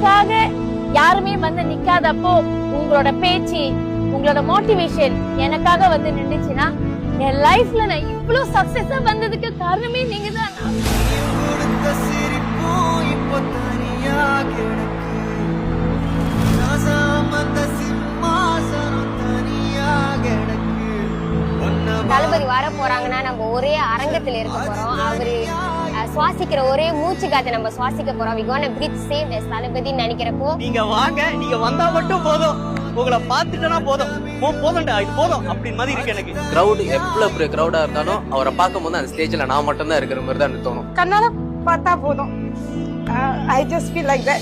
எனக்காக யாருமே வந்து நிக்காதப்போ உங்களோட பேச்சு, உங்களோட மோட்டிவேஷன் எனக்காக வந்து நின்றுச்சுன்னா என் லைஃப்ல நான் இவ்வளவு சக்சஸா வந்ததுக்கு காரணமே நீங்க தான். தளபதி வர போறாங்கன்னா நம்ம ஒரே அரங்கத்துல இருக்க போறோம். அவரு சுவாசிக்கிற ஒரே மூச்சு காத்து நம்ம சுவாசிக்க போறோம். We gonna breathe same as தளபதி நினைக்கிறப்போ நீங்க வாங்க, நீங்க வந்தா மட்டும் போதும், உங்களை பார்த்துட்டா போதும், போதும்டா இது போதும் அப்படின்னு மாதிரி இருக்கு எனக்கு. கிரௌட் எவ்வளவு பெரிய கிரௌடா இருந்தாலும் அவரை பார்க்கும் போது அந்த ஸ்டேஜ்ல நான் மட்டும் தான் இருக்கிற மாதிரி தான் தோணும். கண்ணால பார்த்தா போதும். I just feel like that.